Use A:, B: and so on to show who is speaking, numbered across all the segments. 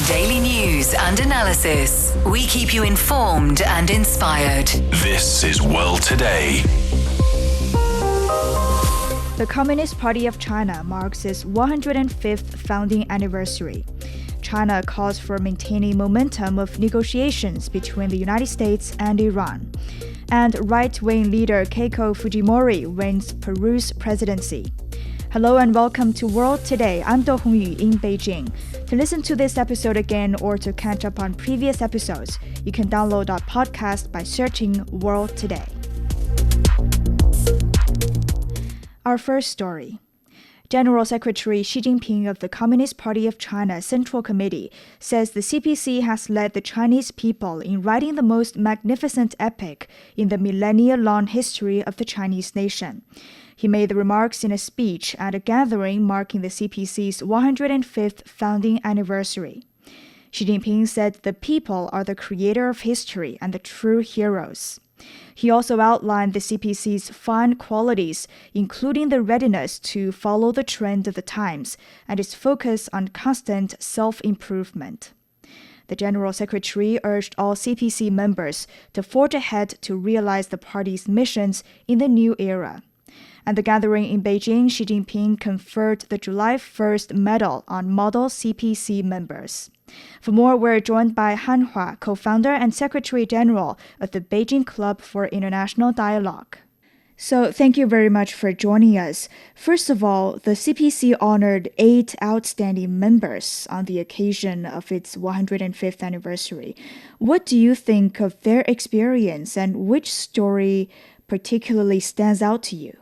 A: Daily news and analysis. We keep you informed and inspired.
B: This is World Today.
C: The Communist Party of China marks its 105th founding anniversary. China calls for maintaining momentum of negotiations between the United States and Iran. And right-wing leader Keiko Fujimori wins Peru's presidency. Hello and welcome to World Today. I'm Do Hongyu in Beijing. To listen to this episode again or to catch up on previous episodes, you can download our podcast by searching World Today. Our first story. General Secretary Xi Jinping of the Communist Party of China Central Committee says the CPC has led the Chinese people in writing the most magnificent epic in the millennia-long history of the Chinese nation. He made the remarks in a speech at a gathering marking the CPC's 105th founding anniversary. Xi Jinping said the people are the creator of history and the true heroes. He also outlined the CPC's fine qualities, including the readiness to follow the trend of the times and its focus on constant self-improvement. The General Secretary urged all CPC members to forge ahead to realize the party's missions in the new era. At the gathering in Beijing, Xi Jinping conferred the July 1st medal on model CPC members. For more, we're joined by Han Hua, co-founder and Secretary General of the Beijing Club for International Dialogue. So thank you very much for joining us. First of all, the CPC honored 8 outstanding members on the occasion of its 105th anniversary. What do you think of their experience and which story particularly stands out to you?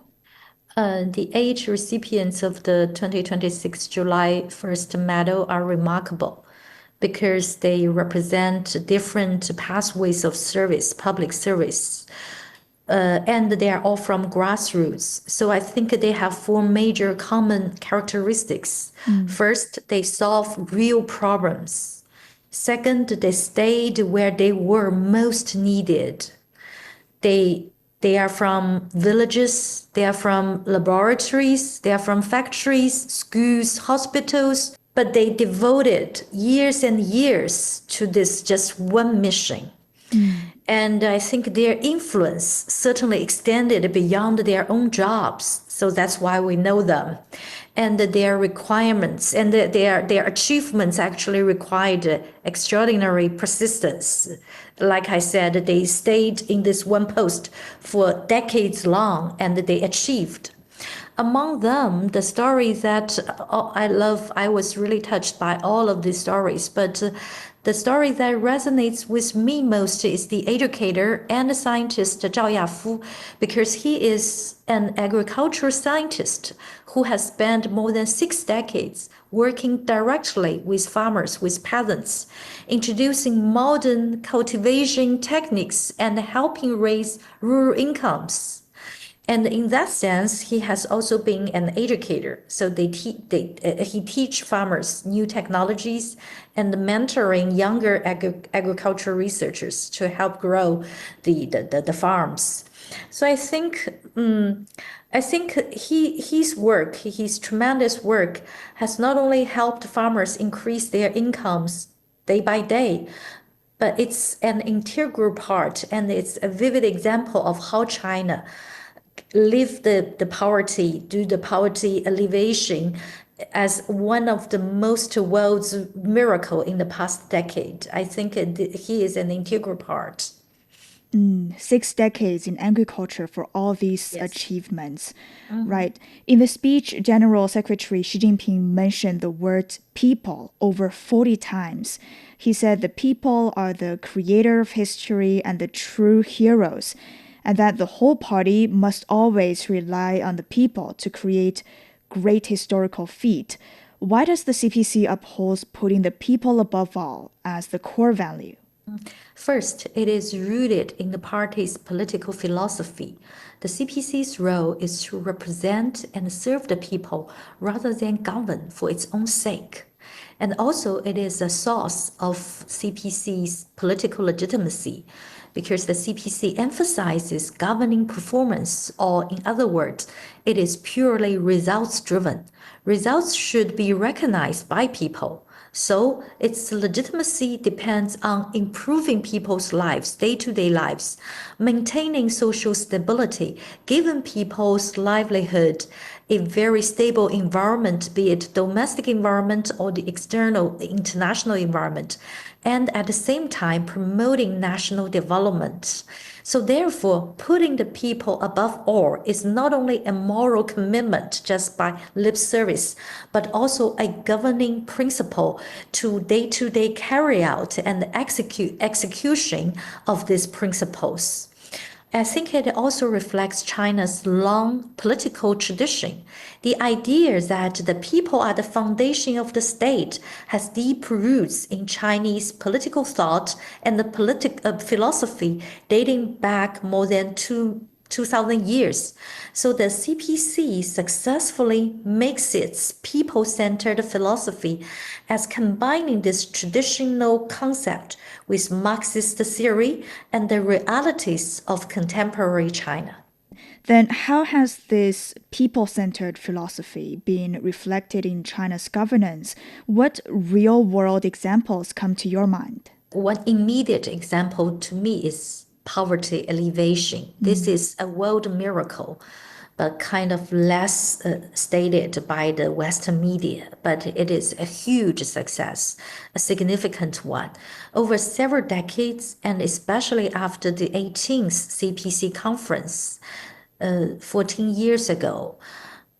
D: The 8 recipients of the 2026 July 1st medal are remarkable because they represent different pathways of service, public service, and they are all from grassroots. So I think they have 4 major common characteristics. First, they solve real problems. Second, they stayed where they were most needed. They are from villages, they are from laboratories, they are from factories, schools, hospitals, but they devoted years and years to this just one mission. And I think their influence certainly extended beyond their own jobs. So that's why we know them. And their requirements and their achievements actually required extraordinary persistence. Like I said, they stayed in this one post for decades long and they achieved. Among them, the story that I love, I was really touched by all of these stories, but the story that resonates with me most is the educator and scientist Zhao Yafu, because he is an agricultural scientist who has spent more than 6 decades working directly with farmers, with peasants, introducing modern cultivation techniques and helping raise rural incomes. And in that sense, he has also been an educator. So he teach farmers new technologies and mentoring younger agricultural researchers to help grow the farms. So I think his work, his tremendous work, has not only helped farmers increase their incomes day by day, but it's an integral part and it's a vivid example of how China live the poverty, do the poverty alleviation as one of the most world's miracle in the past decade. I think he is an integral part.
C: 6 decades in agriculture for all these achievements, right? In the speech, General Secretary Xi Jinping mentioned the word people over 40 times. He said the people are the creator of history and the true heroes, and that the whole party must always rely on the people to create great historical feat. Why does the CPC uphold putting the people above all as the core value?
D: First, it is rooted in the party's political philosophy. The CPC's role is to represent and serve the people rather than govern for its own sake. And also, it is a source of CPC's political legitimacy, because the CPC emphasizes governing performance, or in other words, it is purely results-driven. Results should be recognized by people. So its legitimacy depends on improving people's lives, day-to-day lives, maintaining social stability, giving people's livelihood a very stable environment, be it domestic environment or the external, international environment, and at the same time promoting national development. So therefore, putting the people above all is not only a moral commitment just by lip service, but also a governing principle to day-to-day carry out and execution of these principles. I think it also reflects China's long political tradition. The idea that the people are the foundation of the state has deep roots in Chinese political thought and the philosophy dating back more than 2,000 years. So the CPC successfully makes its people-centered philosophy as combining this traditional concept with Marxist theory and the realities of contemporary China.
C: Then how has this people-centered philosophy been reflected in China's governance? What real-world examples come to your mind?
D: One immediate example to me is poverty alleviation. This is a world miracle, but kind of less stated by the Western media. But it is a huge success, a significant one. Over several decades, and especially after the 18th CPC conference 14 years ago,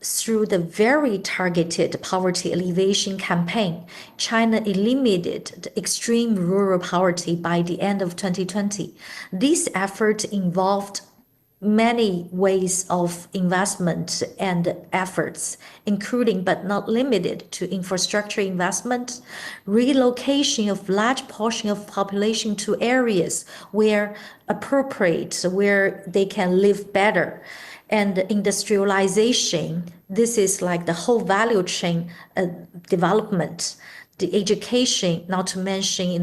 D: through the very targeted poverty alleviation campaign, China eliminated the extreme rural poverty by the end of 2020. This effort involved many ways of investment and efforts, including but not limited to infrastructure investment, relocation of large portion of population to areas where appropriate, where they can live better, and industrialization. This is like the whole value chain development, the education, not to mention,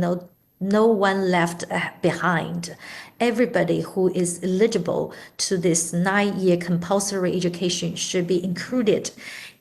D: no one left behind. Everybody who is eligible to this 9-year compulsory education should be included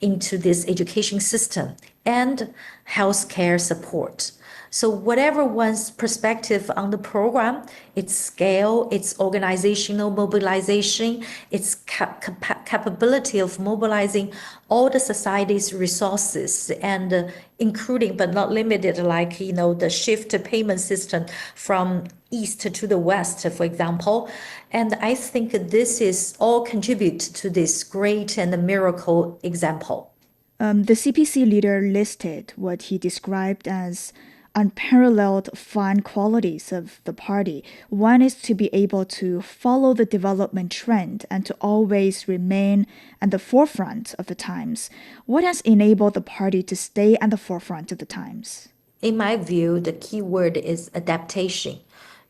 D: into this education system and healthcare support. So whatever one's perspective on the program, its scale, its organizational mobilization, its capability of mobilizing all the society's resources and including but not limited, like, the shift payment system from east to the west, for example. And I think this is all contribute to this great and miracle example.
C: The CPC leader listed what he described as unparalleled fine qualities of the party. One is to be able to follow the development trend and to always remain at the forefront of the times. What has enabled the party to stay at the forefront of the times?
D: In my view, the key word is adaptation.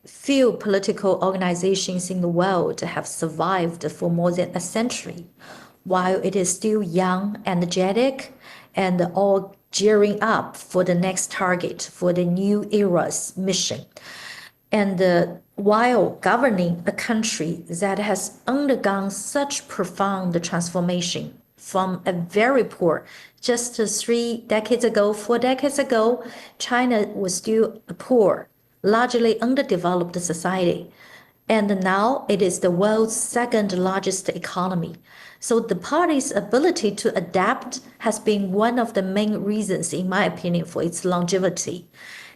D: Few political organizations in the world have survived for more than a century, while it is still young, energetic, and all gearing up for the next target, for the new era's mission. And while governing a country that has undergone such profound transformation from a very poor, just 3 decades ago, 4 decades ago, China was still a poor, largely underdeveloped society. And now it is the world's second largest economy. So the party's ability to adapt has been one of the main reasons, in my opinion, for its longevity.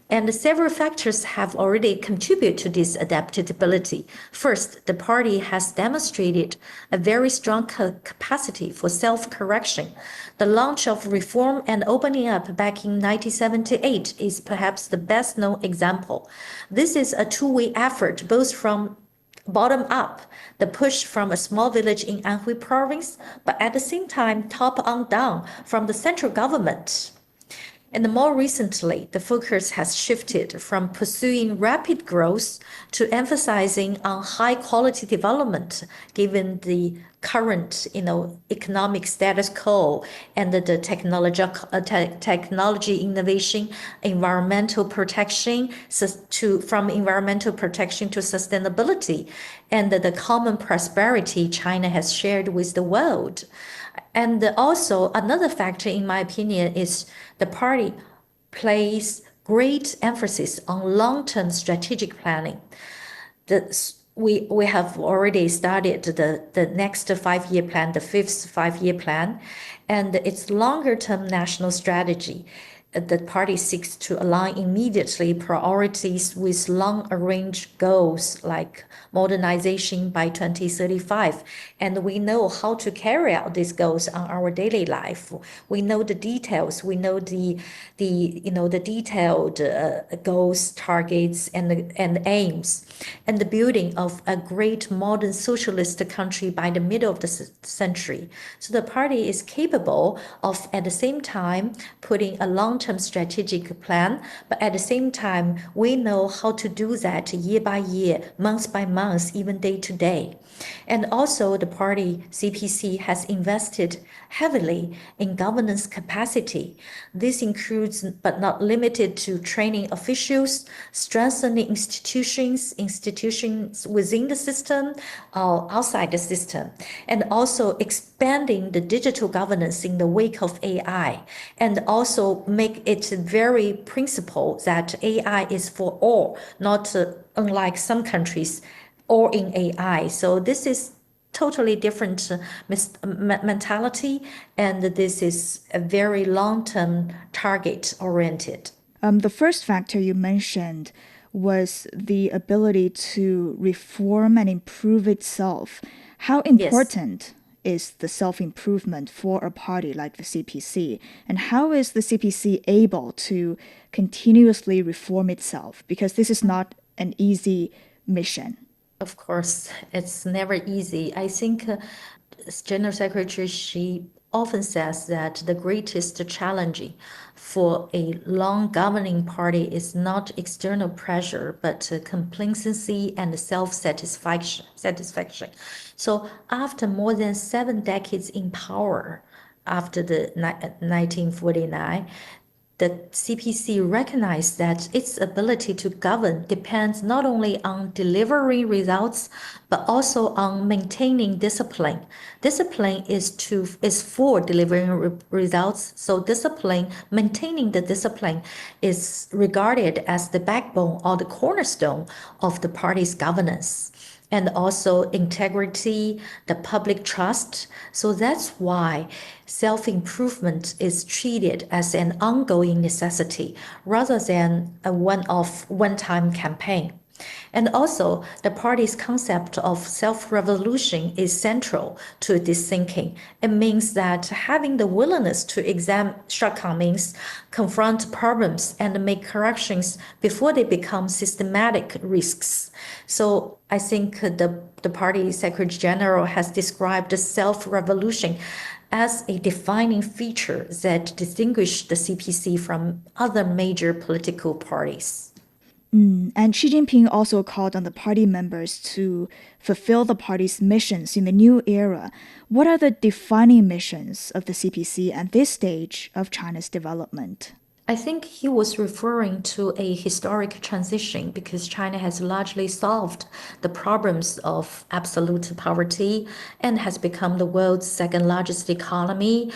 D: And several factors have already contributed to this adaptability. First, the party has demonstrated a very strong capacity for self-correction. The launch of reform and opening up back in 1978 is perhaps the best known example. This is a two-way effort, both from bottom up, the push from a small village in Anhui province, but at the same time, top on down from the central government. And more recently, the focus has shifted from pursuing rapid growth to emphasizing on high quality development, given the current, economic status quo and the technology innovation, environmental protection, from environmental protection to sustainability, and the common prosperity China has shared with the world. And also another factor, in my opinion, is the party place great emphasis on long-term strategic planning. We have already started the next 5-year plan, the fifth 5-year plan, and its longer-term national strategy. The party seeks to align immediately priorities with long-arranged goals like modernization by 2035. And we know how to carry out these goals on our daily life. We know the details. We know the detailed goals, targets, and aims, and the building of a great modern socialist country by the middle of the century. So the party is capable of, at the same time, putting a long-term strategic plan, but at the same time, we know how to do that year by year, month by month, even day to day. And also, the party CPC has invested heavily in governance capacity. This includes, but not limited to, training officials, strengthening institutions within the system or outside the system, and also expanding the digital governance in the wake of AI, and also make it very principle that AI is for all, not unlike some countries, all in AI. So this is totally different mentality, and this is a very long-term target oriented.
C: The first factor you mentioned was the ability to reform and improve itself. How important is the self-improvement for a party like the CPC? And how is the CPC able to continuously reform itself? Because this is not an easy mission.
D: Of course, it's never easy. I think General Secretary, she often says that the greatest challenge for a long governing party is not external pressure, but complacency and self-satisfaction. So after more than 7 decades in power, after the 1949, the CPC recognized that its ability to govern depends not only on delivering results, but also on maintaining discipline. Discipline is for delivering results. So maintaining the discipline is regarded as the backbone or the cornerstone of the party's governance. And also integrity, the public trust. So that's why self-improvement is treated as an ongoing necessity rather than a one-time campaign. And also, the party's concept of self-revolution is central to this thinking. It means that having the willingness to examine shortcomings, confront problems, and make corrections before they become systematic risks. So I think the party Secretary General has described the self-revolution as a defining feature that distinguishes the CPC from other major political parties.
C: And Xi Jinping also called on the party members to fulfill the party's missions in the new era. What are the defining missions of the CPC at this stage of China's development?
D: I think he was referring to a historic transition because China has largely solved the problems of absolute poverty and has become the world's second largest economy.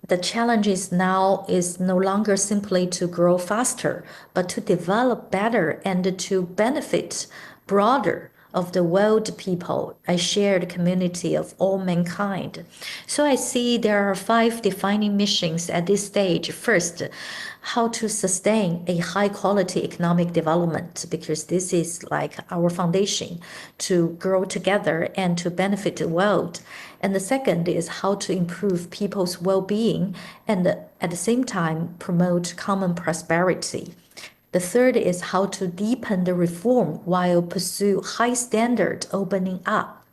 D: The challenge is now is no longer simply to grow faster, but to develop better and to benefit broader of the world people, a shared community of all mankind. So I see there are 5 defining missions at this stage. First, how to sustain a high quality economic development, because this is like our foundation to grow together and to benefit the world. And the second is how to improve people's well-being and at the same time promote common prosperity. The third is how to deepen the reform while pursue high standard opening up.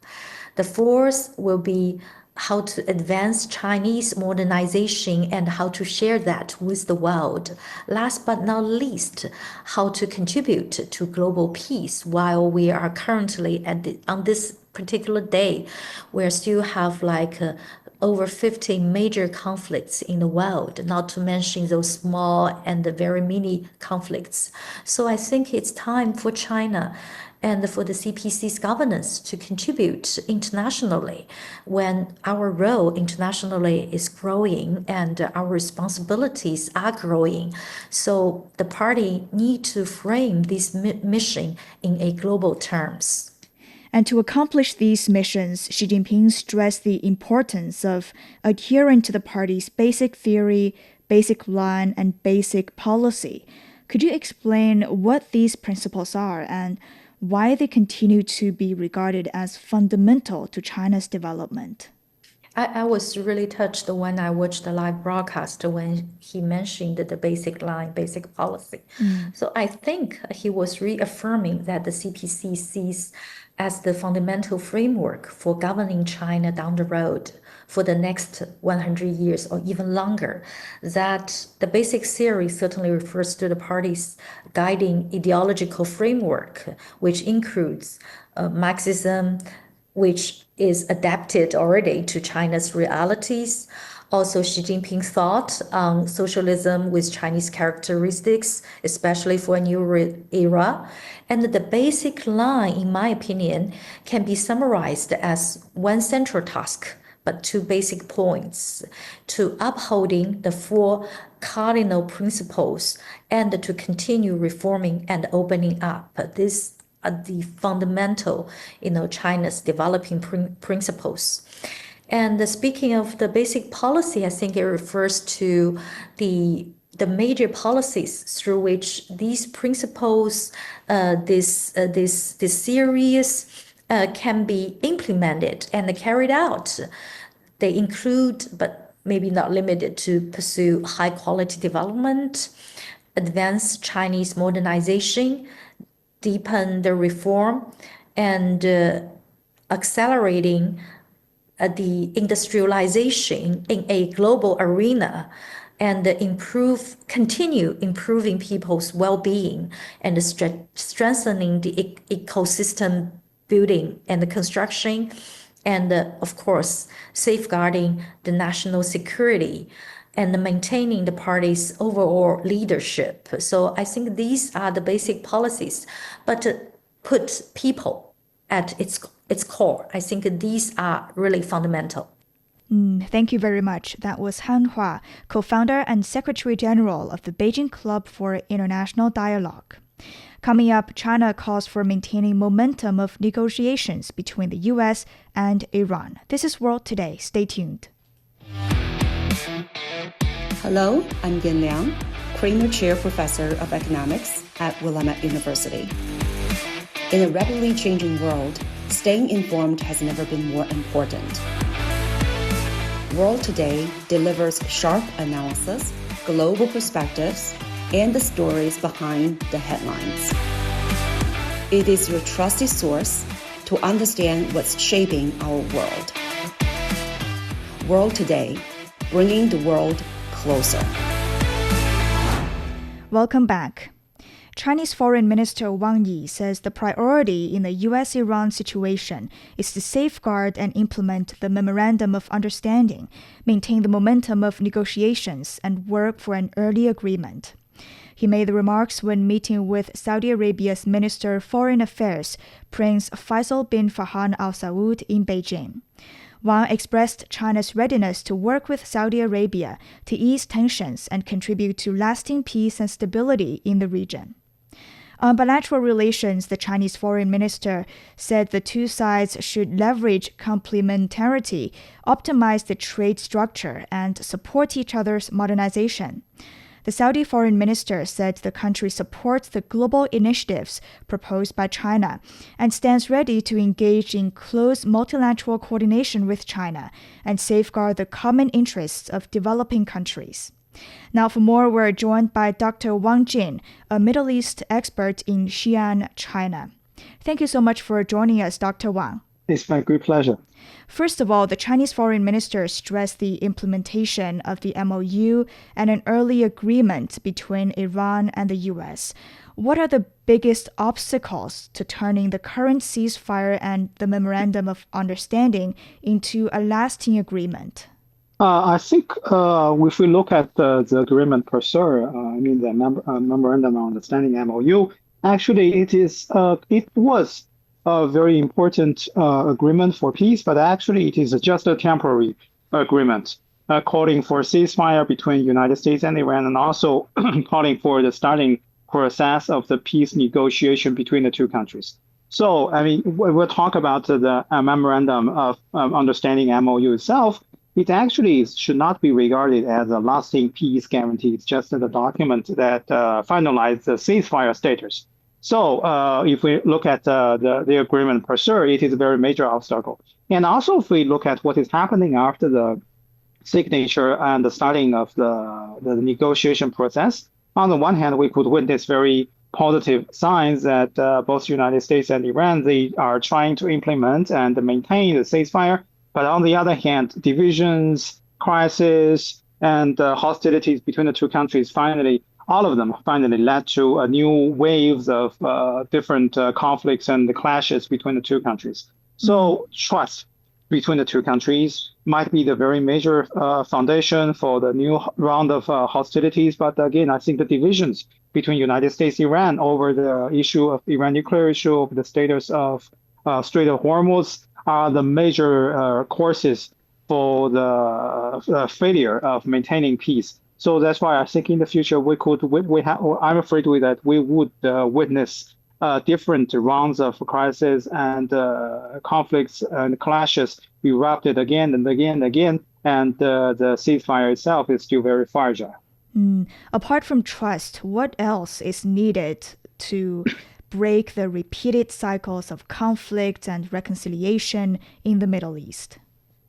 D: The fourth will be how to advance Chinese modernization and how to share that with the world. Last but not least, how to contribute to global peace while we are currently on this particular day, we still have over 50 major conflicts in the world, not to mention those small and very mini conflicts. So I think it's time for China and for the CPC's governance to contribute internationally when our role internationally is growing and our responsibilities are growing. So the party need to frame this mission in a global terms.
C: And to accomplish these missions, Xi Jinping stressed the importance of adhering to the party's basic theory, basic line, and basic policy. Could you explain what these principles are and why they continue to be regarded as fundamental to China's development?
D: I was really touched when I watched the live broadcast when he mentioned the basic line, basic policy. So I think he was reaffirming that the CPC sees as the fundamental framework for governing China down the road for the next 100 years or even longer, that the basic theory certainly refers to the party's guiding ideological framework, which includes Marxism, which is adapted already to China's realities. Also, Xi Jinping's thought on socialism with Chinese characteristics, especially for a new era. And the basic line, in my opinion, can be summarized as one central task, but two basic points: to upholding the four cardinal principles and to continue reforming and opening up. This are the fundamental, China's developing principles. And speaking of the basic policy, I think it refers to the major policies through which these principles, this series can be implemented and carried out. They include, but maybe not limited to, pursue high quality development, advance Chinese modernization, deepen the reform, and accelerating the industrialization in a global arena, and continue improving people's well-being and strengthening the ecosystem building and the construction, and of course, safeguarding the national security and maintaining the party's overall leadership. So I think these are the basic policies, but put people at its core. I think these are really fundamental.
C: Thank you very much. That was Han Hua, co-founder and Secretary General of the Beijing Club for International Dialogue. Coming up, China calls for maintaining momentum of negotiations between the U.S. and Iran. This is World Today. Stay tuned.
E: Hello, I'm Yan Liang, Kramer Chair Professor of Economics at Willamette University. In a rapidly changing world, staying informed has never been more important. World Today delivers sharp analysis, global perspectives, and the stories behind the headlines. It is your trusted source to understand what's shaping our world. World Today, bringing the world closer.
C: Welcome back. Chinese Foreign Minister Wang Yi says the priority in the U.S.-Iran situation is to safeguard and implement the Memorandum of Understanding, maintain the momentum of negotiations, and work for an early agreement. He made the remarks when meeting with Saudi Arabia's Minister of Foreign Affairs, Prince Faisal bin Farhan Al Saud, in Beijing. Wang expressed China's readiness to work with Saudi Arabia to ease tensions and contribute to lasting peace and stability in the region. On bilateral relations, the Chinese foreign minister said the two sides should leverage complementarity, optimize the trade structure, and support each other's modernization. The Saudi foreign minister said the country supports the global initiatives proposed by China and stands ready to engage in close multilateral coordination with China and safeguard the common interests of developing countries. Now for more, we're joined by Dr. Wang Jin, a Middle East expert in Xi'an, China. Thank you so much for joining us, Dr. Wang.
F: It's my great pleasure.
C: First of all, the Chinese foreign minister stressed the implementation of the MOU and an early agreement between Iran and the U.S. What are the biggest obstacles to turning the current ceasefire and the Memorandum of Understanding into a lasting agreement?
F: I think if we look at the agreement per se, I mean the memorandum of understanding (MOU), actually it was a very important agreement for peace, but actually it is just a temporary agreement calling for ceasefire between United States and Iran, and also calling for the starting process of the peace negotiation between the two countries. So, I mean, we'll talk about the memorandum of understanding (MOU) itself. It actually should not be regarded as a lasting peace guarantee. It's just a document that finalizes the ceasefire status. So if we look at the agreement per se, it is a very major obstacle. And also, if we look at what is happening after the signature and the starting of the negotiation process, on the one hand, we could witness very positive signs that both the United States and Iran, they are trying to implement and maintain the ceasefire. But on the other hand, divisions, crisis, and hostilities between the two countries all of them finally led to a new waves of different conflicts and clashes between the two countries. So trust between the two countries might be the very major foundation for the new round of hostilities. But again, I think the divisions between United States and Iran over the issue of Iran nuclear issue, of the status of Strait of Hormuz, are the major causes for the failure of maintaining peace. So that's why I think in the future I'm afraid that we would witness different rounds of crisis and conflicts and clashes erupted again and again and again, and the ceasefire itself is still very fragile.
C: Apart from trust, what else is needed to break the repeated cycles of conflict and reconciliation in the Middle East?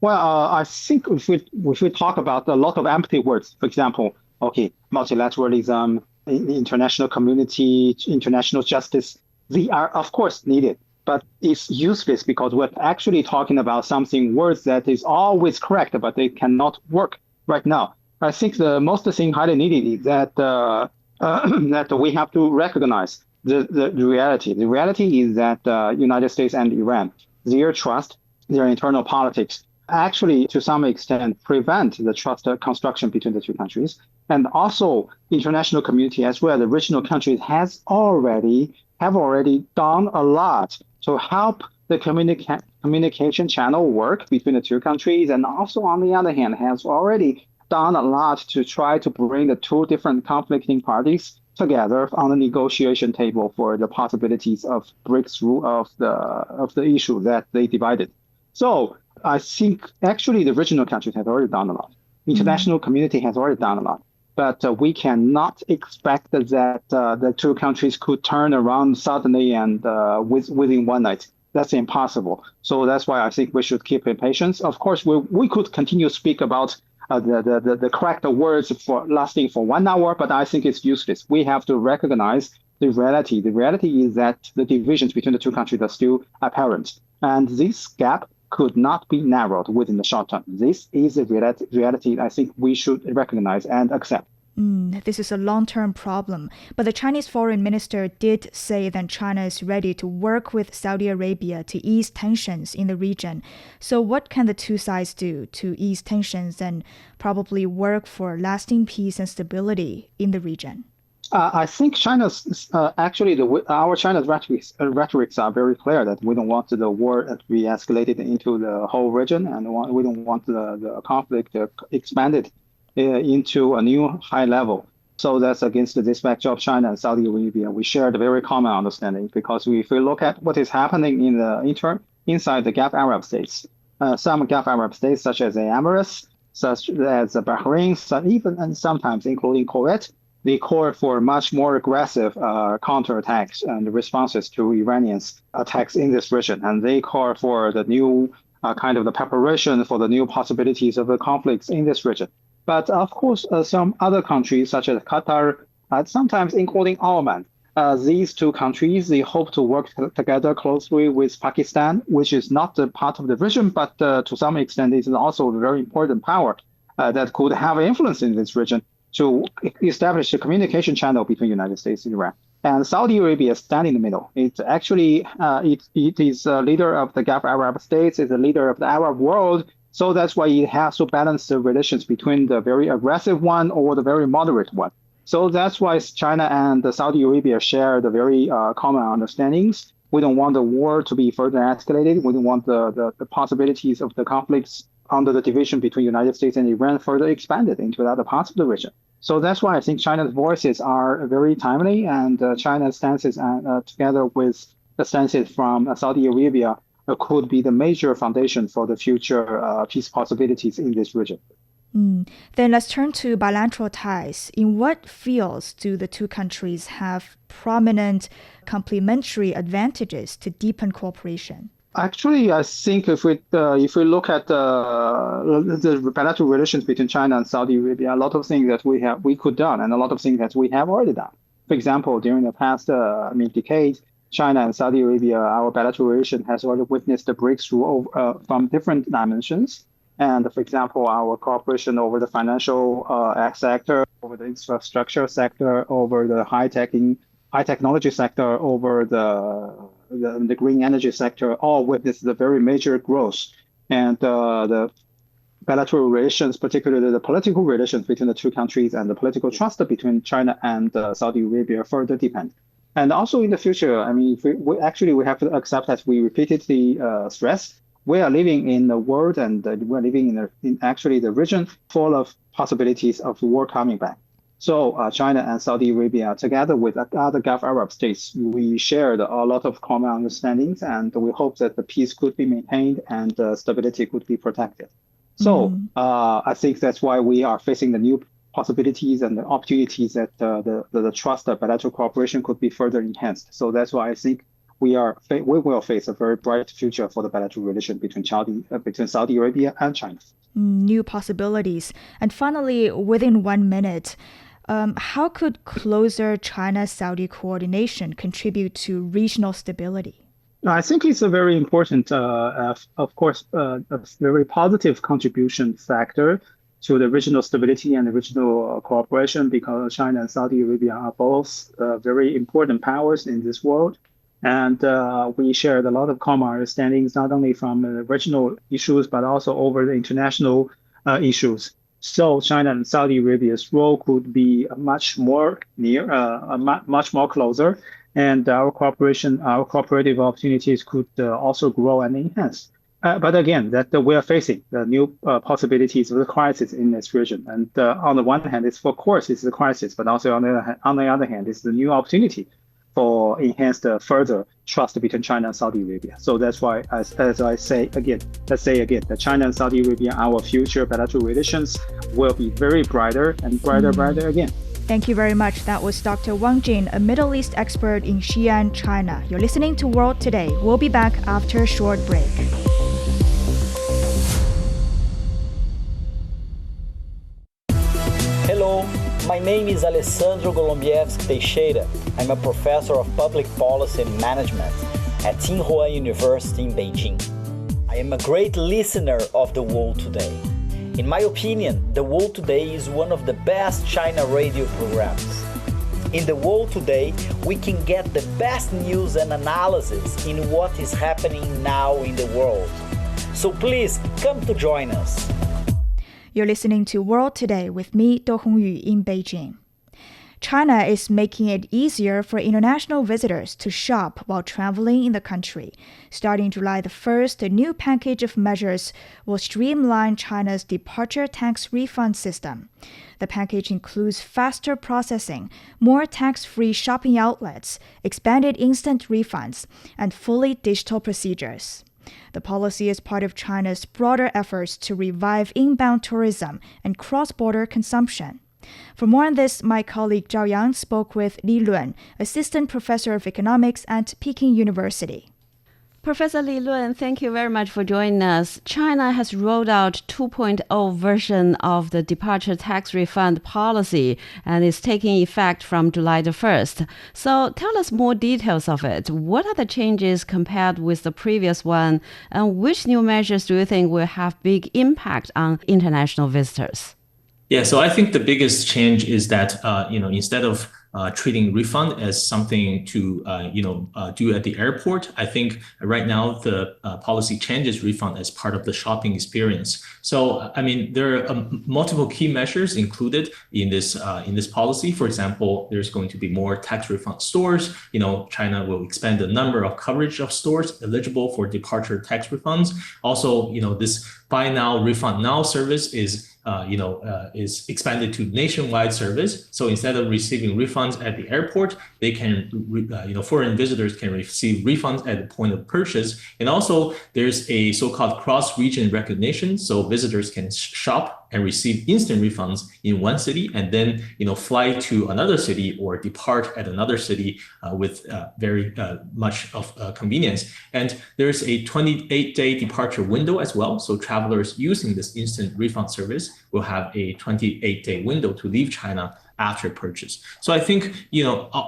F: Well, I think if we talk about a lot of empty words, for example, okay, multilateralism, international community, international justice, they are of course needed, but it's useless because we're actually talking about words that is always correct, but they cannot work right now. I think the most thing highly needed is that that we have to recognize the reality. The reality is that United States and Iran, their trust, their internal politics, actually to some extent prevent the trust construction between the two countries. And also international community as well, the regional countries have already done a lot to help the communication channel work between the two countries, and also on the other hand has already done a lot to try to bring the two different conflicting parties together on the negotiation table for the possibilities of breakthrough of the issue that they divided. So I think actually the regional countries have already done a lot. International community has already done a lot. But we cannot expect that the two countries could turn around suddenly and within one night. That's impossible. So that's why I think we should keep patience. Of course, we could continue to speak about the correct words for lasting for 1 hour, but I think it's useless. We have to recognize the reality. The reality is that the divisions between the two countries are still apparent, and this gap could not be narrowed within the short term. This is a reality I think we should recognize and accept.
C: This is a long-term problem, but the Chinese foreign minister did say that China is ready to work with Saudi Arabia to ease tensions in the region. So what can the two sides do to ease tensions and probably work for lasting peace and stability in the region?
F: I think China's China's rhetorics are very clear that we don't want the war to be escalated into the whole region, and we don't want the conflict expanded into a new high level. So that's against this backdrop. China and Saudi Arabia, we share the very common understanding, because if we look at what is happening in the inside the Gulf Arab states, some Gulf Arab states such as the Emirates, such as Bahrain, and sometimes including Kuwait, they call for much more aggressive counterattacks and responses to Iranians' attacks in this region. And they call for the new kind of the preparation for the new possibilities of the conflicts in this region. But of course, some other countries, such as Qatar, sometimes including Oman, these two countries, they hope to work together closely with Pakistan, which is not a part of the region, but to some extent is also a very important power that could have influence in this region, to establish a communication channel between the United States and Iran. And Saudi Arabia stands in the middle. It's actually, it is a leader of the Gulf Arab states, it's a leader of the Arab world. So that's why it has to balance the relations between the very aggressive one or the very moderate one. So that's why China and Saudi Arabia share the very common understandings. We don't want the war to be further escalated. We don't want the possibilities of the conflicts under the division between the United States and Iran further expanded into other parts of the region. So that's why I think China's voices are very timely, and China's stances together with the stances from Saudi Arabia could be the major foundation for the future peace possibilities in this region.
C: Then let's turn to bilateral ties. In what fields do the two countries have prominent complementary advantages to deepen cooperation?
F: Actually, I think if we look at the bilateral relations between China and Saudi Arabia, a lot of things that we could done, and a lot of things that we have already done. For example, during the past decades, China and Saudi Arabia, our bilateral relation has already witnessed a breakthrough from different dimensions. And for example, our cooperation over the financial sector, over the infrastructure sector, over the high technology sector, over the green energy sector, all witnessed the very major growth. And the bilateral relations, particularly the political relations between the two countries and the political trust between China and Saudi Arabia further deepened. And also in the future, I mean, we have to accept that we repeatedly stress we are living in a world, and we're living in actually the region full of possibilities of war coming back. So China and Saudi Arabia, together with other Gulf Arab states, we shared a lot of common understandings, and we hope that the peace could be maintained and stability could be protected. So I think that's why we are facing the new possibilities and the opportunities that the trust of bilateral cooperation could be further enhanced. So that's why I think we will face a very bright future for the bilateral relation between Saudi Arabia and China.
C: New possibilities. And finally, within 1 minute, how could closer China-Saudi coordination contribute to regional stability?
F: I think it's a very important, of course, a very positive contribution factor to the regional stability and the regional cooperation, because China and Saudi Arabia are both very important powers in this world. And we shared a lot of common understandings, not only from regional issues, but also over the international issues. So China and Saudi Arabia's role could be much more much more closer, and our cooperative opportunities could also grow and enhance. But again, that we are facing the new possibilities of the crisis in this region. And on the one hand, it's a crisis, but also on the other hand, it's the new opportunity for enhanced further trust between China and Saudi Arabia. So that's why, as I say again, that China and Saudi Arabia, our future bilateral relations will be very brighter and brighter again.
C: Thank you very much. That was Dr. Wang Jin, a Middle East expert in Xi'an, China. You're listening to World Today. We'll be back after a short break.
G: Hello, my name is Alessandro Golombiewski Teixeira. I'm a professor of public policy and management at Tsinghua University in Beijing. I am a great listener of The World Today. In my opinion, The World Today is one of the best China radio programs. In The World Today, we can get the best news and analysis in what is happening now in the world. So please come to join us.
C: You're listening to World Today with me, Do Hongyu, in Beijing. China is making it easier for international visitors to shop while traveling in the country. Starting July the 1st, a new package of measures will streamline China's departure tax refund system. The package includes faster processing, more tax-free shopping outlets, expanded instant refunds, and fully digital procedures. The policy is part of China's broader efforts to revive inbound tourism and cross-border consumption. For more on this, my colleague Zhao Yang spoke with Li Luan, Assistant Professor of Economics at Peking University.
H: Professor Li Luan, thank you very much for joining us. China has rolled out 2.0 version of the departure tax refund policy and is taking effect from July the 1st. So tell us more details of it. What are the changes compared with the previous one, and which new measures do you think will have big impact on international visitors?
I: Yeah, so I think the biggest change is that instead of treating refund as something to do at the airport. I think right now the policy changes refund as part of the shopping experience. So I mean, there are multiple key measures included in this policy. For example, there's going to be more tax refund stores. China will expand the number of coverage of stores eligible for departure tax refunds. Also, this buy now, refund now service is expanded to nationwide service. So instead of receiving refunds at the airport, they can, foreign visitors can receive refunds at the point of purchase. And also there's a so-called cross-region recognition. So visitors can shop and receive instant refunds in one city and then, fly to another city or depart at another city with very much of convenience. And there's a 28-day departure window as well. So travelers using this instant refund service will have a 28-day window to leave China after purchase. So I think,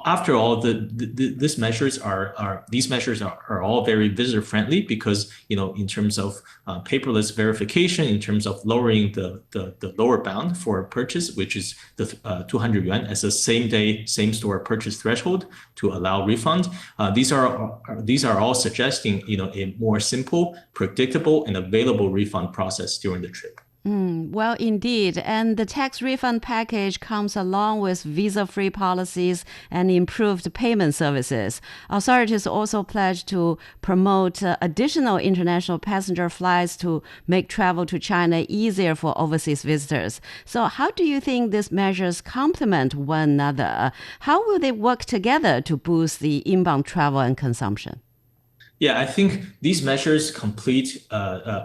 I: after all, these measures are all very visitor friendly because, in terms of paperless verification, in terms of lowering the lower bound for purchase, which is the 200 yuan as a same day, same store purchase threshold to allow refund. These are all suggesting, a more simple, predictable, and available refund process during the trip.
H: Well, indeed. And the tax refund package comes along with visa-free policies and improved payment services. Authorities also pledge to promote additional international passenger flights to make travel to China easier for overseas visitors. So how do you think these measures complement one another? How will they work together to boost the inbound travel and consumption?
I: Yeah, I think these measures complete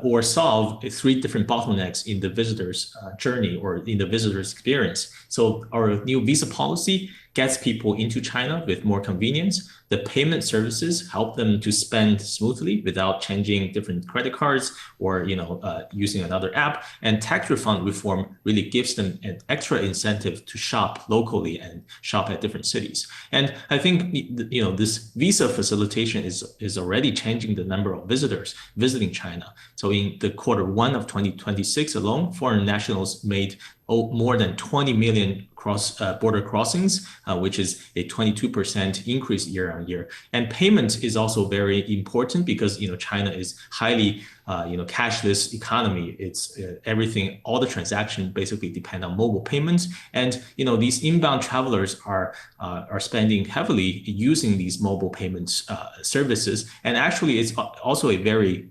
I: or solve three different bottlenecks in the visitor's journey or in the visitor's experience. So our new visa policy gets people into China with more convenience. The payment services help them to spend smoothly without changing different credit cards or using another app. And tax refund reform really gives them an extra incentive to shop locally and shop at different cities. And I think this visa facilitation is already changing the number of visitors visiting China. So in the Q1 of 2026 alone, foreign nationals made more than 20 million border crossings, which is a 22% increase year on year. And payment is also very important because China is highly cashless economy. It's everything, all the transactions basically depend on mobile payments. And these inbound travelers are spending heavily using these mobile payments services. And actually, it's also a very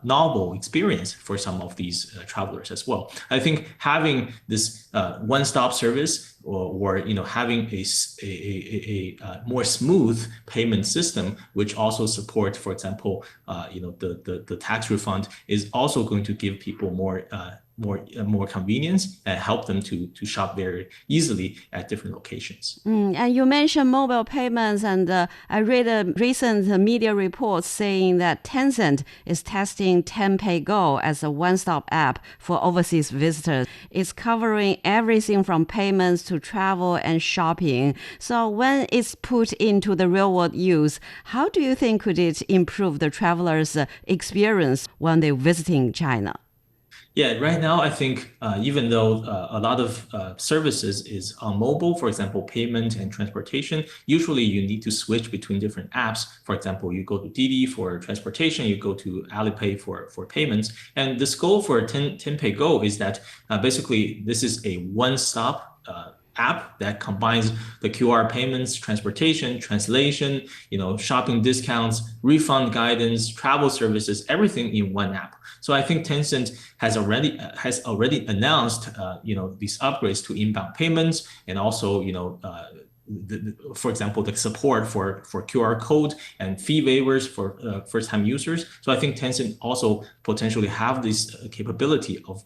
I: novel experience for some of these travelers as well. I think having this one-stop service or having a more smooth payment system, which also supports, for example, the tax refund, is also going to give people more convenience and help them to shop very easily at different locations.
H: And you mentioned mobile payments, and I read a recent media report saying that Tencent is testing Tenpay Go as a one-stop app for overseas visitors. It's covering everything from payments to travel and shopping. So when it's put into the real-world use, how do you think could it improve the travelers' experience when they're visiting China?
I: Yeah, right now, I think even though a lot of services is on mobile, for example, payment and transportation, usually you need to switch between different apps. For example, you go to Didi for transportation, you go to Alipay for payments. And the goal for Tenpay Go is that basically this is a one-stop app that combines the QR payments, transportation, translation, shopping discounts, refund guidance, travel services, everything in one app. So I think Tencent has already announced these upgrades to inbound payments and also for example, the support for QR code and fee waivers for first-time users. So I think Tencent also potentially have this capability of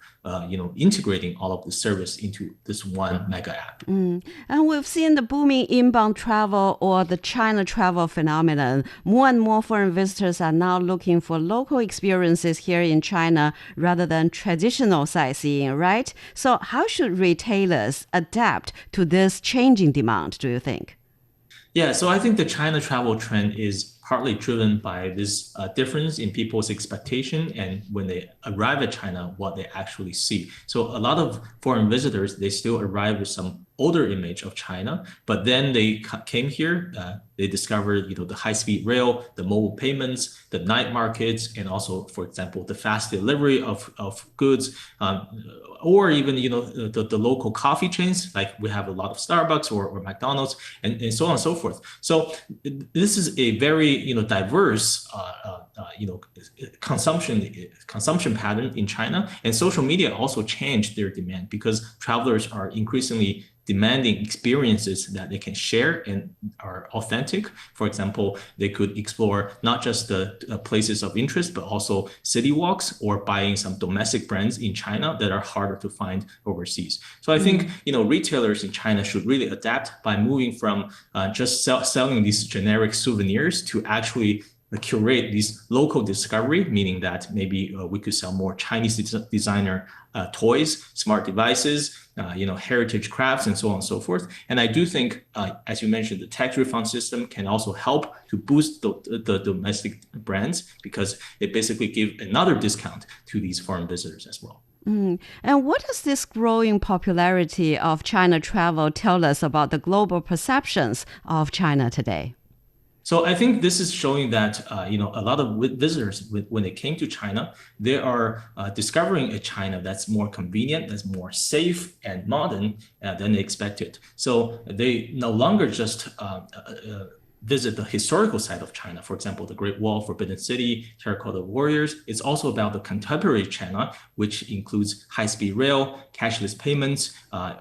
I: integrating all of the service into this one mega app.
H: And we've seen the booming inbound travel or the China travel phenomenon. More and more foreign visitors are now looking for local experiences here in China rather than traditional sightseeing, right? So how should retailers adapt to this changing demand, do you think?
I: Yeah, so I think the China travel trend is partly driven by this difference in people's expectation and when they arrive at China, what they actually see. So a lot of foreign visitors, they still arrive with some older image of China, but then they came here. They discovered, the high-speed rail, the mobile payments, the night markets, and also, for example, the fast delivery of goods, or even, the local coffee chains, like we have a lot of Starbucks or McDonald's, and so on and so forth. So this is a very, diverse, consumption pattern in China, and social media also changed their demand because travelers are increasingly demanding experiences that they can share and are authentic. For example, they could explore not just the places of interest, but also city walks or buying some domestic brands in China that are harder to find overseas. So I think, retailers in China should really adapt by moving from just selling these generic souvenirs to actually curate these local discovery, meaning that maybe we could sell more Chinese designer toys, smart devices, heritage crafts, and so on and so forth. And I do think, as you mentioned, the tax refund system can also help to boost the domestic brands because it basically gives another discount to these foreign visitors as well.
H: And what does this growing popularity of China travel tell us about the global perceptions of China today?
I: So I think this is showing that, a lot of visitors, when they came to China, they are discovering a China that's more convenient, that's more safe and modern than they expected. So they no longer just visit the historical side of China, for example, the Great Wall, Forbidden City, Terracotta Warriors. It's also about the contemporary China, which includes high-speed rail, cashless payments,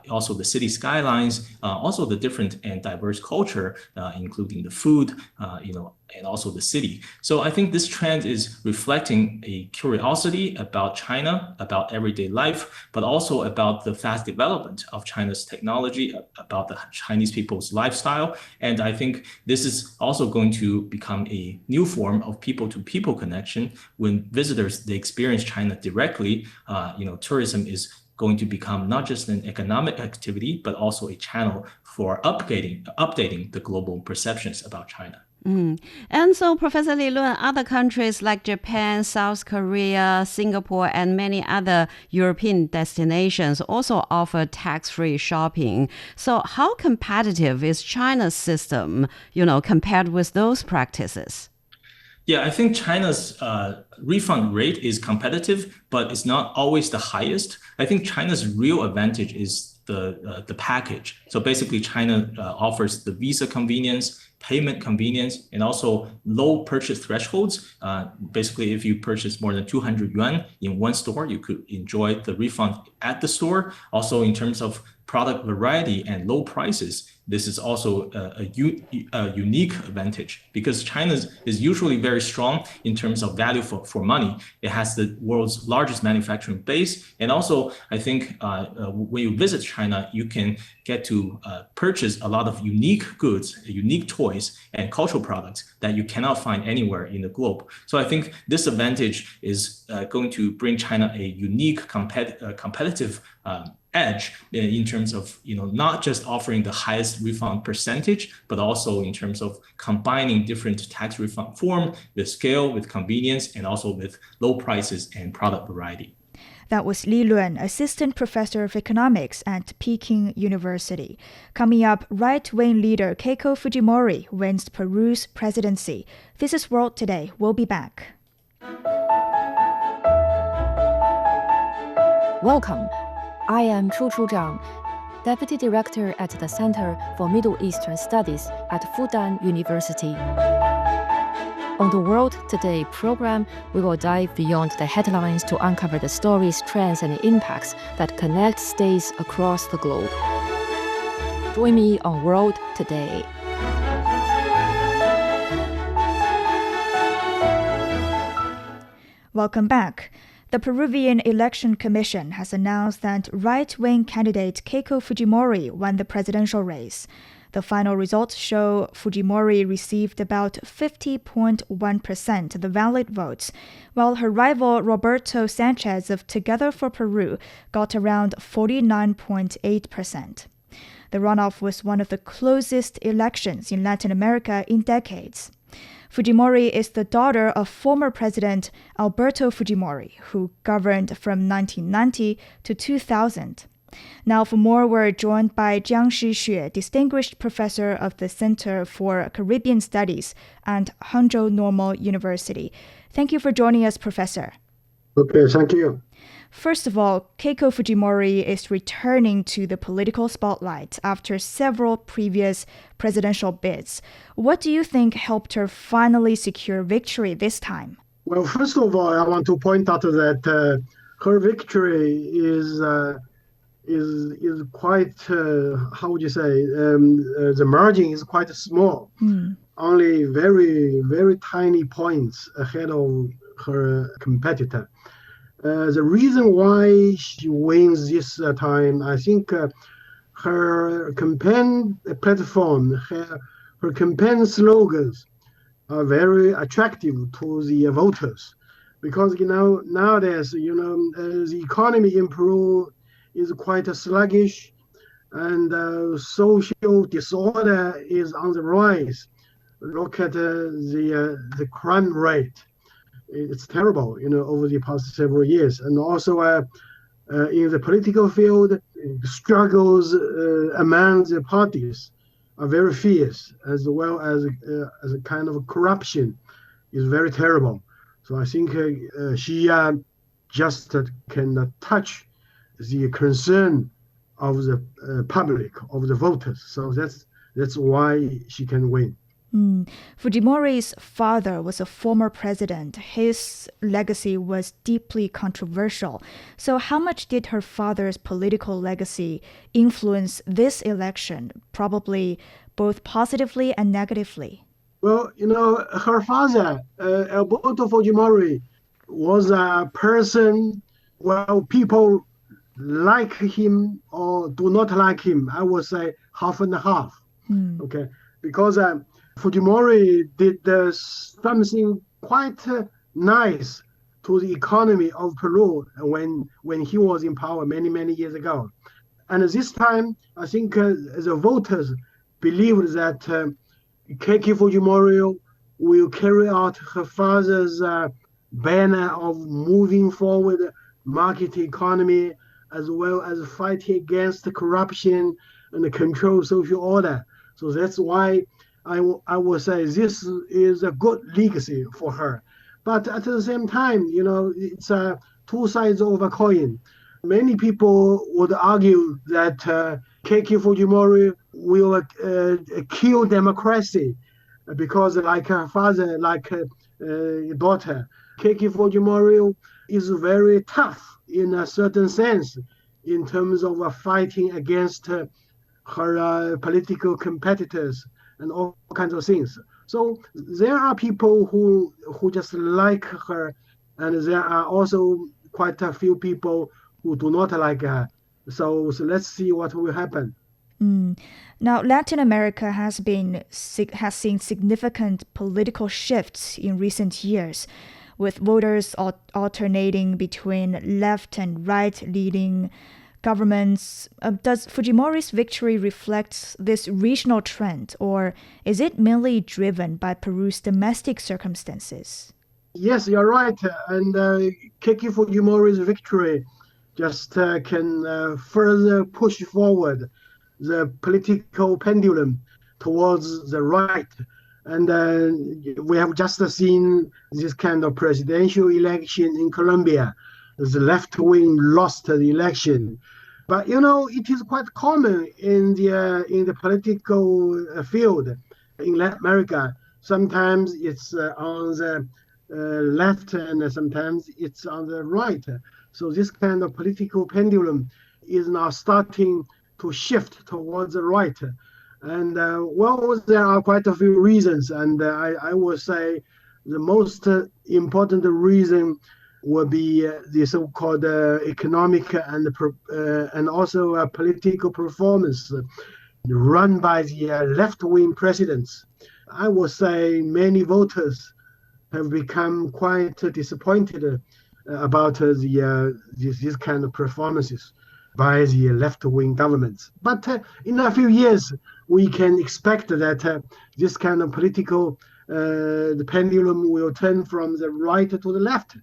I: also the city skylines, also the different and diverse culture, including the food, and also the city. So I think this trend is reflecting a curiosity about China, about everyday life, but also about the fast development of China's technology, about the Chinese people's lifestyle. And I think this is also going to become a new form of people-to-people connection. When visitors, they experience China directly, tourism is going to become not just an economic activity, but also a channel for updating the global perceptions about China.
H: And so, Professor Li Lun, other countries like Japan, South Korea, Singapore, and many other European destinations also offer tax-free shopping. So how competitive is China's system, compared with those practices?
I: Yeah, I think China's refund rate is competitive, but it's not always the highest. I think China's real advantage is the package. So basically, China offers the visa convenience, payment convenience, and also low purchase thresholds. Basically, if you purchase more than 200 yuan in one store, you could enjoy the refund at the store. Also, in terms of product variety and low prices, this is also a unique advantage because China is usually very strong in terms of value for money. It has the world's largest manufacturing base. And also, I think when you visit China, you can get to purchase a lot of unique goods, unique toys, and cultural products that you cannot find anywhere in the globe. So I think this advantage is going to bring China a unique competitive edge in terms of not just offering the highest refund percentage, but also in terms of combining different tax refund form with scale, with convenience, and also with low prices and product variety.
C: That was Li Lun, Assistant Professor of Economics at Peking University. Coming up, right-wing leader Keiko Fujimori wins Peru's presidency. This is World Today. We'll be back.
J: Welcome. I am Chu Zhang, Deputy Director at the Center for Middle Eastern Studies at Fudan University. On the World Today program, we will dive beyond the headlines to uncover the stories, trends, and impacts that connect states across the globe. Join me on World Today.
C: Welcome back. The Peruvian Election Commission has announced that right-wing candidate Keiko Fujimori won the presidential race. The final results show Fujimori received about 50.1% of the valid votes, while her rival Roberto Sanchez of Together for Peru got around 49.8%. The runoff was one of the closest elections in Latin America in decades. Fujimori is the daughter of former President Alberto Fujimori, who governed from 1990 to 2000. Now, for more, we're joined by Jiang Shixue, Distinguished Professor of the Center for Caribbean Studies at Hangzhou Normal University. Thank you for joining us, Professor.
K: Okay, thank you.
C: First of all, Keiko Fujimori is returning to the political spotlight after several previous presidential bids. What do you think helped her finally secure victory this time?
K: Well, first of all, I want to point out that her victory is quite, how would you say, the margin is quite small. Only very, very tiny points ahead of her competitor. The reason why she wins this time, I think her campaign platform, her campaign slogans are very attractive to the voters. Because, nowadays, the economy in Peru is quite sluggish and social disorder is on the rise. Look at the crime rate. It's terrible, over the past several years. And also in the political field, struggles among the parties are very fierce, as well as a kind of corruption is very terrible. So I think she just can touch the concern of the public, of the voters. So that's why she can win.
C: Fujimori's father was a former president. His legacy was deeply controversial. So how much did her father's political legacy influence this election, probably both positively and negatively?
K: Well, her father, Alberto Fujimori, was a person, people like him or do not like him. I would say half and half. Okay, because Fujimori did something quite nice to the economy of Peru when he was in power many, many years ago. And this time, I think the voters believed that Keiko Fujimori will carry out her father's banner of moving forward market economy, as well as fighting against corruption and control social order. So that's why I would say this is a good legacy for her. But at the same time, it's two sides of a coin. Many people would argue that Keiko Fujimori will kill democracy because, like her father, like her daughter, Keiko Fujimori is very tough in a certain sense in terms of fighting against her political competitors and all kinds of things. So there are people who just like her, and there are also quite a few people who do not like her. So let's see what will happen.
C: Now, Latin America has seen significant political shifts in recent years, with voters alternating between left and right leading governments. Does Fujimori's victory reflect this regional trend, or is it mainly driven by Peru's domestic circumstances?
K: Yes, you're right. And Keiko Fujimori's victory just can further push forward the political pendulum towards the right. And we have just seen this kind of presidential election in Colombia. The left wing lost the election. But, it is quite common in the political field in Latin America. Sometimes it's on the left and sometimes it's on the right. So this kind of political pendulum is now starting to shift towards the right. And there are quite a few reasons. And I would say the most important reason will be the so-called economic and also political performance run by the left-wing presidents. I would say many voters have become quite disappointed about this kind of performances by the left-wing governments. But in a few years, we can expect that this kind of political the pendulum will turn from the right to the left.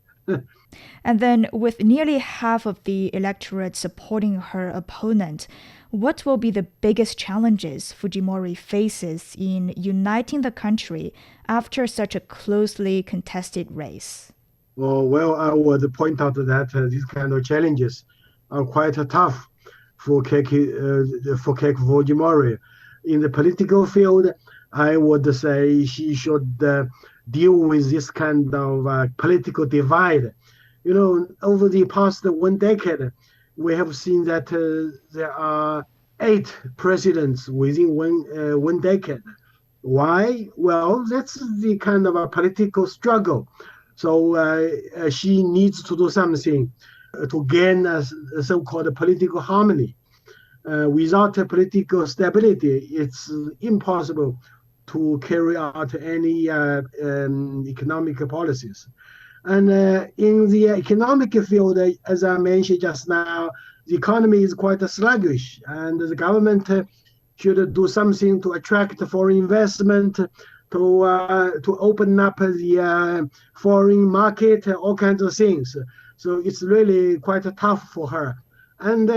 C: And then, with nearly half of the electorate supporting her opponent, what will be the biggest challenges Fujimori faces in uniting the country after such a closely contested race?
K: Well, I would point out that these kind of challenges are quite tough for Keiko Fujimori. In the political field, I would say she should deal with this kind of political divide. Over the past 1 decade, we have seen that there are 8 presidents within one decade. Why? Well, that's the kind of a political struggle. So she needs to do something to gain a so-called political harmony. Without political stability, it's impossible to carry out any economic policies. And in the economic field, as I mentioned just now, the economy is quite sluggish, and the government should do something to attract foreign investment, to open up the foreign market, all kinds of things. So it's really quite tough for her. And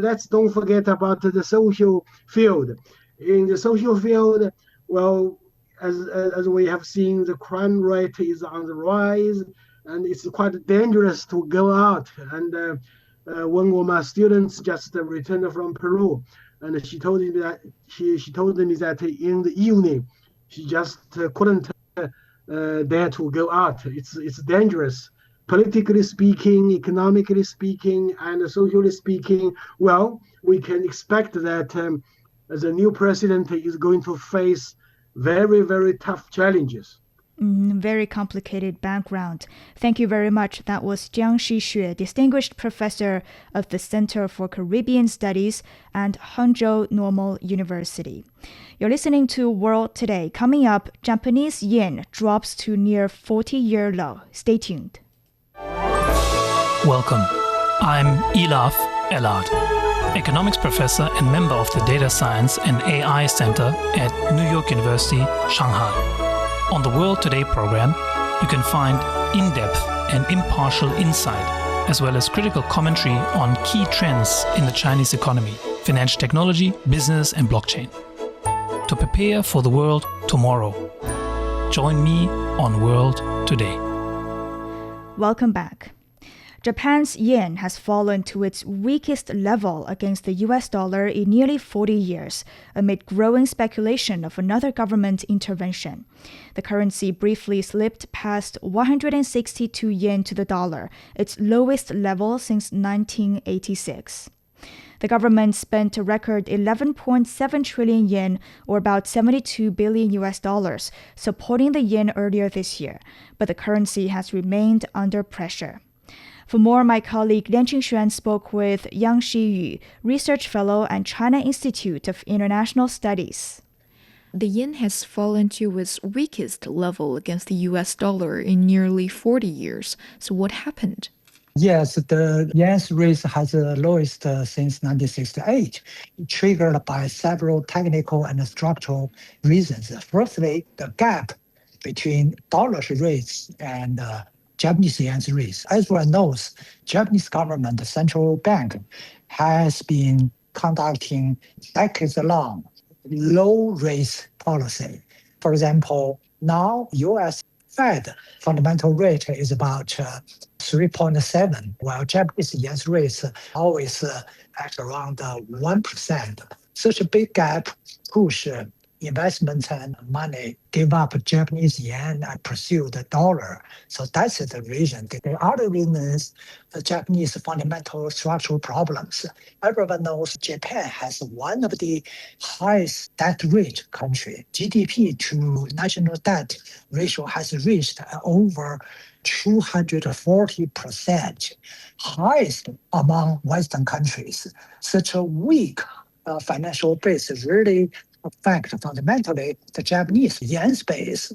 K: let's don't forget about the social field. In the social field, well, as we have seen, the crime rate is on the rise, and it's quite dangerous to go out. And one of my students just returned from Peru, and she told me that in the evening she just couldn't dare to go out. It's dangerous, politically speaking, economically speaking, and socially speaking. Well, we can expect that the new president is going to face very, very tough challenges.
C: Very complicated background. Thank you very much. That was Jiang Shixue, Distinguished Professor of the Center for Caribbean Studies and Hangzhou Normal University. You're listening to World Today. Coming up, Japanese yen drops to near 40-year low. Stay tuned.
L: Welcome. I'm Elaf Elad, economics professor and member of the Data Science and AI Center at New York University, Shanghai. On the World Today program, you can find in-depth and impartial insight, as well as critical commentary on key trends in the Chinese economy, financial technology, business, and blockchain. To prepare for the world tomorrow, join me on World Today.
C: Welcome back. Japan's yen has fallen to its weakest level against the US dollar in nearly 40 years, amid growing speculation of another government intervention. The currency briefly slipped past 162 yen to the dollar, its lowest level since 1986. The government spent a record 11.7 trillion yen, or about $72 billion US dollars, supporting the yen earlier this year, but the currency has remained under pressure. For more, my colleague Lian Qingxuan spoke with Yang Xiyu, Research Fellow at China Institute of International Studies.
M: The yen has fallen to its weakest level against the US dollar in nearly 40 years. So what happened?
N: Yes, the yen's rate has the lowest since 1968, triggered by several technical and structural reasons. Firstly, the gap between dollar rates and Japanese yen's rates. As one knows, Japanese government, the central bank, has been conducting decades-long low-rate policy. For example, now U.S. Fed fundamental rate is about 3.7, while Japanese yen's rates always at around 1%. Such a big gap push investment and money give up Japanese yen and pursue the dollar. So that's the reason. The other reason is the Japanese fundamental structural problems. Everyone knows Japan has one of the highest debt rate country. GDP to national debt ratio has reached over 240%, highest among Western countries. Such a weak financial base really affect fundamentally the Japanese yen space.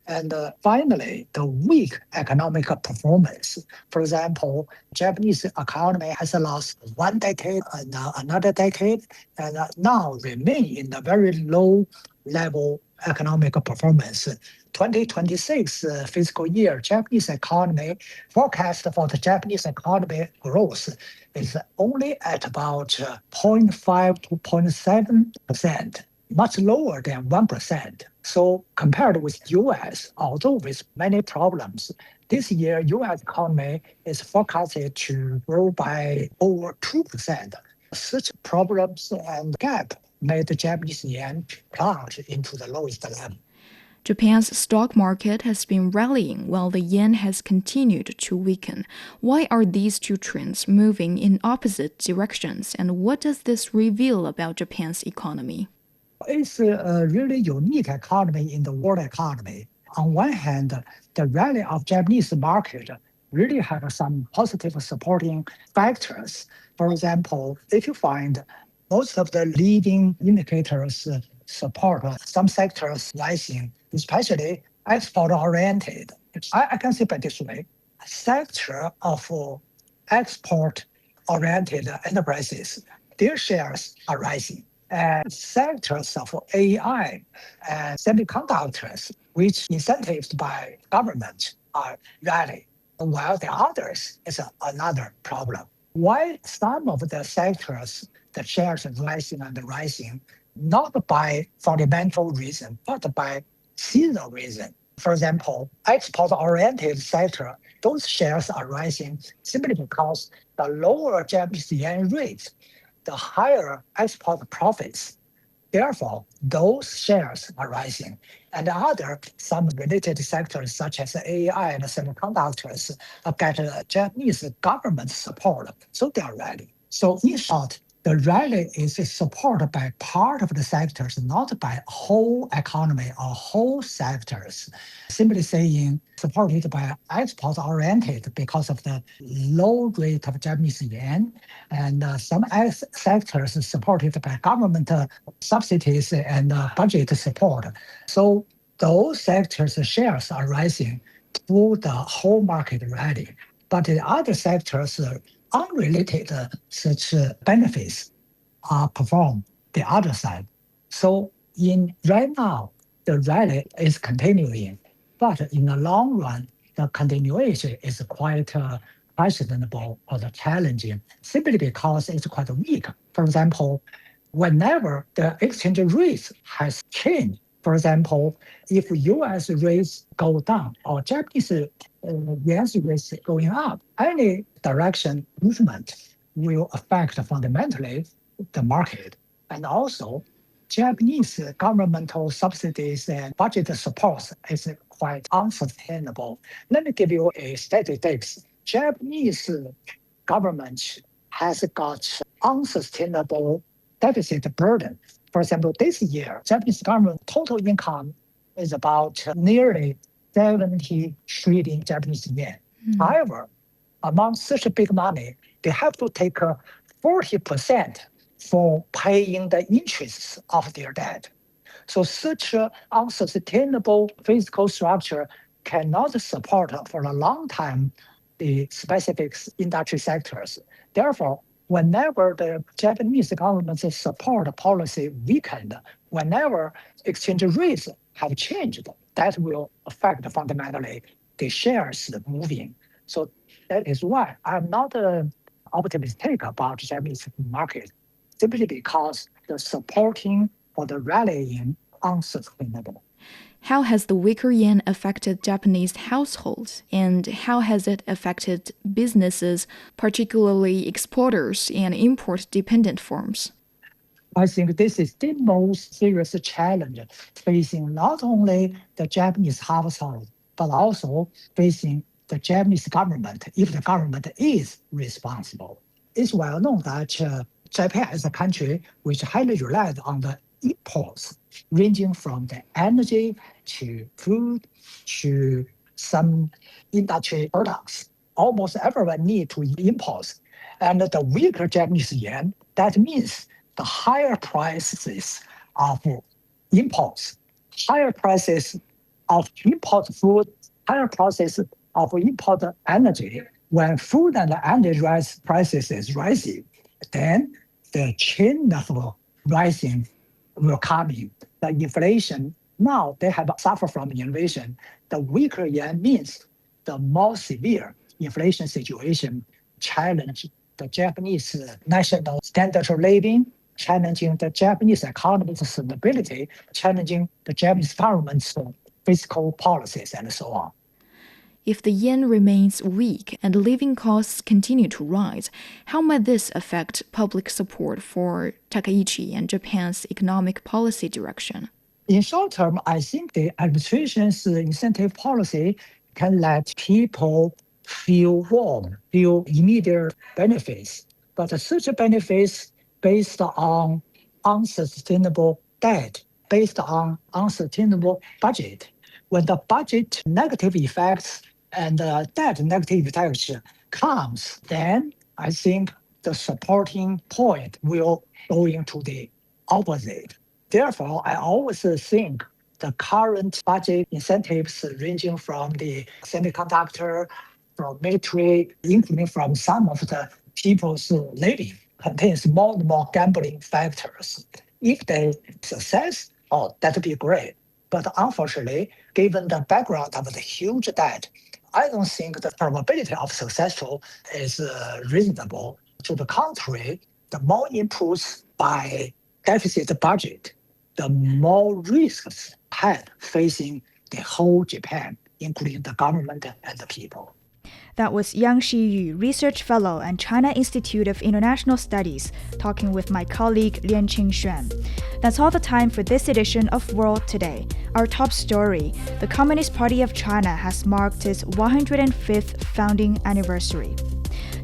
N: And finally, the weak economic performance. For example, Japanese economy has lost 1 decade and another decade, and now remain in a very low level economic performance. 2026 fiscal year, Japanese economy forecast for the Japanese economy growth is only at about 0.5 to 0.7%, much lower than 1%. So compared with US, although with many problems, this year U.S. economy is forecasted to grow by over 2%. Such problems and gap made the Japanese yen plunge into the lowest level.
M: Japan's stock market has been rallying while the yen has continued to weaken. Why are these two trends moving in opposite directions, and what does this reveal about Japan's economy?
N: It's a really unique economy in the world economy. On one hand, the rally of Japanese market really has some positive supporting factors. For example, if you find most of the leading indicators support some sectors rising, especially export-oriented. I can say by this way, sector of export-oriented enterprises, their shares are rising. And sectors of AI and semiconductors, which incentivized by government, are rallying, while the others is another problem. Why some of the sectors, the shares are rising, not by fundamental reason, but by seasonal reason. For example, export-oriented sector, those shares are rising simply because the lower Japanese yen rate, the higher export profits. Therefore, those shares are rising. And some related sectors such as AI and semiconductors get Japanese government support, so they are rising. So in short, the rally is supported by part of the sectors, not by whole economy or whole sectors. Simply saying, supported by export-oriented because of the low rate of Japanese yen, and some sectors supported by government subsidies and budget support. So those sectors' shares are rising through the whole market rally. But the other sectors, unrelated such benefits are performed the other side. So right now, the rally is continuing, but in the long run, the continuation is quite questionable or challenging, simply because it's quite weak. For example, whenever the exchange rate has changed, for example, if U.S. rates go down or Japanese yen's rates going up, any direction movement will affect fundamentally the market. And also, Japanese governmental subsidies and budget support is quite unsustainable. Let me give you a statistics. Japanese government has got unsustainable deficit burden. For example, this year, Japanese government total income is about nearly 70 trillion Japanese yen. However, among such a big money, they have to take 40% for paying the interests of their debt. So such an unsustainable fiscal structure cannot support for a long time the specific industry sectors. Therefore, whenever the Japanese government's support policy weakened, whenever exchange rates have changed, that will affect fundamentally the shares moving. So that is why I'm not optimistic about the Japanese market, simply because the supporting for the rallying unsustainable.
M: How has the weaker yen affected Japanese households, and how has it affected businesses, particularly exporters and import-dependent firms?
N: I think this is the most serious challenge facing not only the Japanese household, but also facing the Japanese government, if the government is responsible. It's well known that Japan is a country which highly relies on the imports, ranging from the energy to food to some industry products. Almost everyone needs to import. And the weaker Japanese yen, that means the higher prices of imports, higher prices of import food, higher prices of import energy. When food and energy prices is rising, then the chain of rising will come in. The inflation Now they have suffered from inflation. The weaker yen means the more severe inflation situation challenge the Japanese national standard of living, challenging the Japanese economy's stability, challenging the Japanese government's fiscal policies, and so on.
M: If the yen remains weak and living costs continue to rise, how might this affect public support for Takaichi and Japan's economic policy direction?
N: In short term, I think the administration's incentive policy can let people feel warm, feel immediate benefits. But such benefits based on unsustainable debt, based on unsustainable budget. When the budget negative effects and debt negative effects comes, then I think the supporting point will go into the opposite. Therefore, I always think the current budget incentives ranging from the semiconductor, from military, including from some of the people's living, contains more and more gambling factors. If they success, that would be great. But unfortunately, given the background of the huge debt, I don't think the probability of successful is reasonable. To the contrary, the more inputs by deficit budget, the more risks had facing the whole Japan, including the government and the people.
C: That was Yang Shiyu, Research Fellow and China Institute of International Studies, talking with my colleague Lian Qingxuan. That's all the time for this edition of World Today. Our top story, the Communist Party of China has marked its 105th founding anniversary.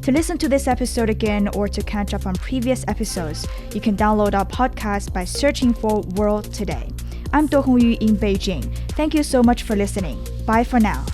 C: To listen to this episode again or to catch up on previous episodes, you can download our podcast by searching for World Today. I'm Do Hongyu in Beijing. Thank you so much for listening. Bye for now.